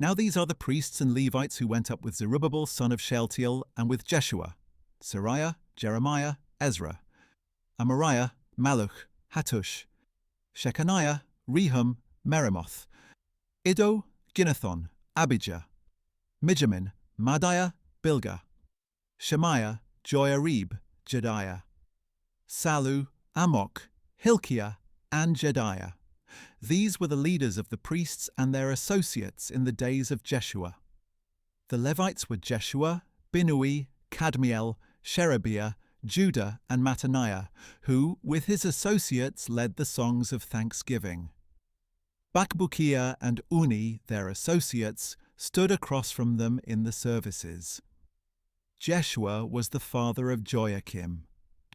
Now these are the priests and Levites who went up with Zerubbabel son of Shealtiel, and with Jeshua, Sariah, Jeremiah, Ezra, Amariah, Malluch, Hattush, Shechaniah, Rehum, Meremoth, Iddo, Ginnathon, Abijah, Mijamin, Madiah, Bilgah, Shemaiah, Joiarib, Jediah, Sallu, Amok, Hilkiah, and Jediah. These were the leaders of the priests and their associates in the days of Jeshua. The Levites were Jeshua, Binnui, Kadmiel, Sherebiah, Judah, and Mattaniah, who, with his associates, led the songs of thanksgiving. Bakbukiah and Uni, their associates, stood across from them in the services. Jeshua was the father of Joachim.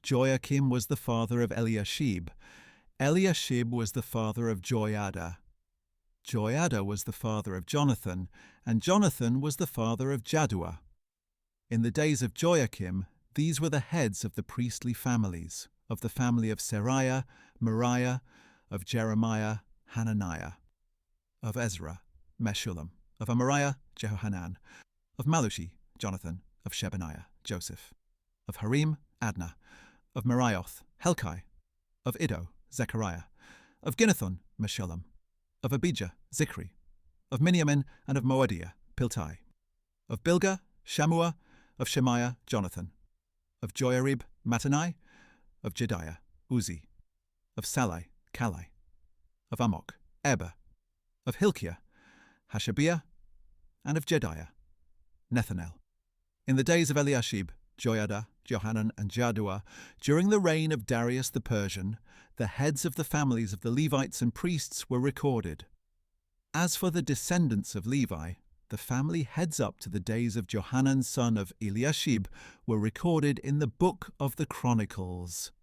Joachim was the father of Eliashib. Eliashib was the father of Joiada. Joiada was the father of Jonathan, and Jonathan was the father of Jaddua. In the days of Joachim, these were the heads of the priestly families, of the family of Seraiah, Moriah, of Jeremiah, Hananiah, of Ezra, Meshullam, of Amariah, Jehohanan, of Malushi, Jonathan, of Shebaniah, Joseph, of Harim, Adnah, of Merioth, Helkai, of Iddo, Zechariah, of Ginnathon, Meshullam, of Abijah, Zichri, of Miniamin, and of Moadiah, Piltai, of Bilgah, Shammua, of Shemaiah, Jonathan, of Joiarib, Mattanai, of Jediah, Uzi, of Salai, Kalai, of Amok, Eber, of Hilkiah, Hashabiah, and of Jediah, Nethanel. In the days of Eliashib, Joiada, Johanan, and Jaddua, during the reign of Darius the Persian, the heads of the families of the Levites and priests were recorded. As for the descendants of Levi, the family heads up to the days of Johanan son of Eliashib were recorded in the book of the Chronicles.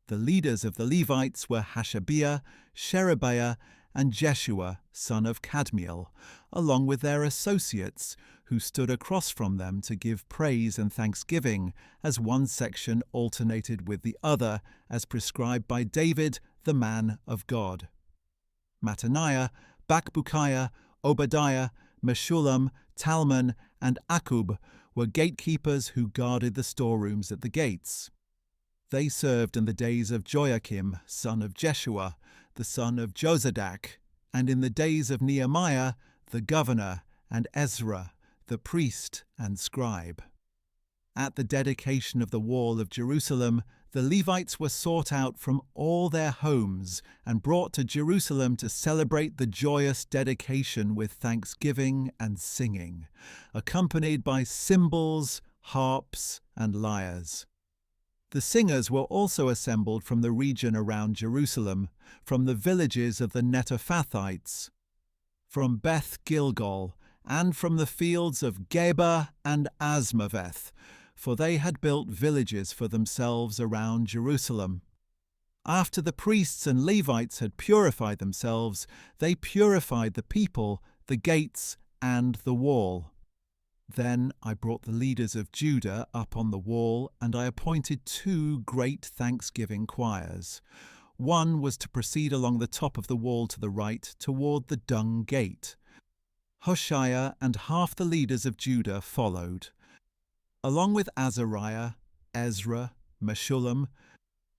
The leaders of the Levites were Hashabiah, Sherebiah, and Jeshua son of Kadmiel, along with their associates, who stood across from them to give praise and thanksgiving, as one section alternated with the other, as prescribed by David, the man of God. Mattaniah, Bakbukiah, Obadiah, Meshullam, Talmon, and Akub were gatekeepers who guarded the storerooms at the gates. They served in the days of Joachim, son of Jeshua, the son of Jozadak, and in the days of Nehemiah, the governor, and Ezra, the priest and scribe. At the dedication of the wall of Jerusalem, the Levites were sought out from all their homes and brought to Jerusalem to celebrate the joyous dedication with thanksgiving and singing, accompanied by cymbals, harps, and lyres. The singers were also assembled from the region around Jerusalem, from the villages of the Netophathites, from Beth Gilgal, and from the fields of Geba and Asmaveth, for they had built villages for themselves around Jerusalem. After the priests and Levites had purified themselves, they purified the people, the gates, and the wall. Then I brought the leaders of Judah up on the wall, and I appointed 2 great thanksgiving choirs. One was to proceed along the top of the wall to the right toward the Dung Gate. Hoshea and half the leaders of Judah followed, along with Azariah, Ezra, Meshullam,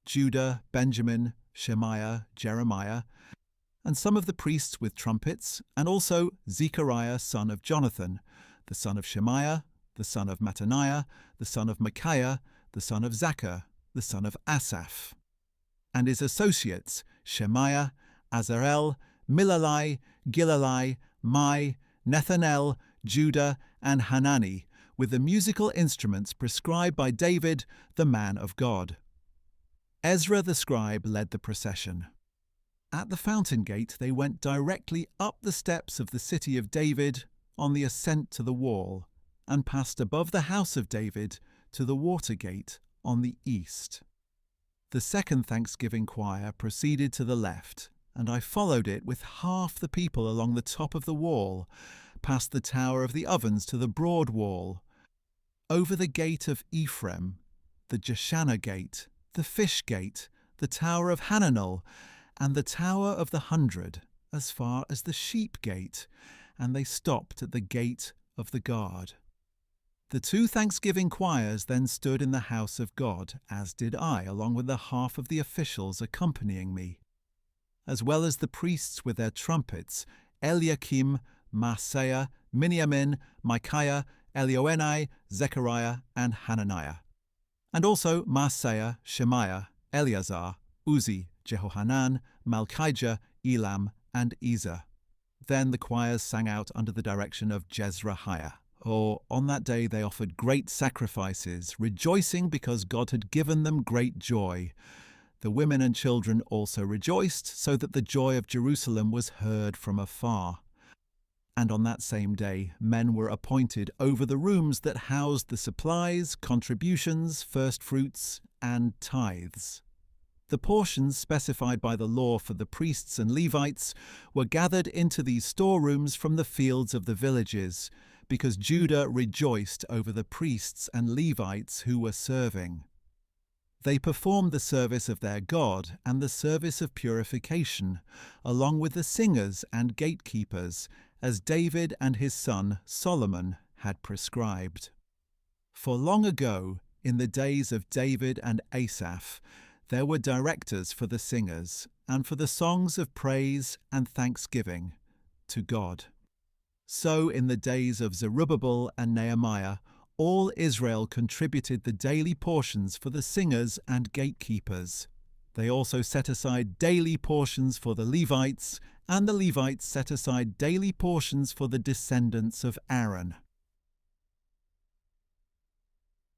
Judah, Benjamin, Shemaiah, Jeremiah, and some of the priests with trumpets, and also Zechariah son of Jonathan, the son of Shemaiah, the son of Mattaniah, the son of Micaiah, the son of Zachar, the son of Asaph, and his associates Shemaiah, Azarel, Milalai, Gilalai, Mai, Nethanel, Judah, and Hanani, with the musical instruments prescribed by David, the man of God. Ezra the scribe led the procession. At the fountain gate they went directly up the steps of the city of David on the ascent to the wall, and passed above the house of David to the water gate on the east. The second thanksgiving choir proceeded to the left, and I followed it with half the people along the top of the wall, past the tower of the ovens to the broad wall, over the gate of Ephraim, the Jeshanah gate, the fish gate, the tower of Hananel, and the tower of the 100, as far as the sheep gate, and they stopped at the gate of the guard. The two thanksgiving choirs then stood in the house of God, as did I, along with the half of the officials accompanying me, as well as the priests with their trumpets, Eliakim, Maaseiah, Miniamin, Micaiah, Elioenai, Zechariah, and Hananiah, and also Maaseiah, Shemaiah, Eleazar, Uzi, Jehohanan, Malchijah, Elam, and Ezer. Then the choirs sang out under the direction of Jezrahiah. On that day they offered great sacrifices, rejoicing because God had given them great joy. The women and children also rejoiced, so that the joy of Jerusalem was heard from afar. And on that same day men were appointed over the rooms that housed the supplies, contributions, firstfruits, and tithes. The portions specified by the law for the priests and Levites were gathered into these storerooms from the fields of the villages, because Judah rejoiced over the priests and Levites who were serving. They performed the service of their God and the service of purification, along with the singers and gatekeepers, as David and his son Solomon had prescribed. For long ago, in the days of David and Asaph, there were directors for the singers and for the songs of praise and thanksgiving to God. So in the days of Zerubbabel and Nehemiah, all Israel contributed the daily portions for the singers and gatekeepers. They also set aside daily portions for the Levites, and the Levites set aside daily portions for the descendants of Aaron.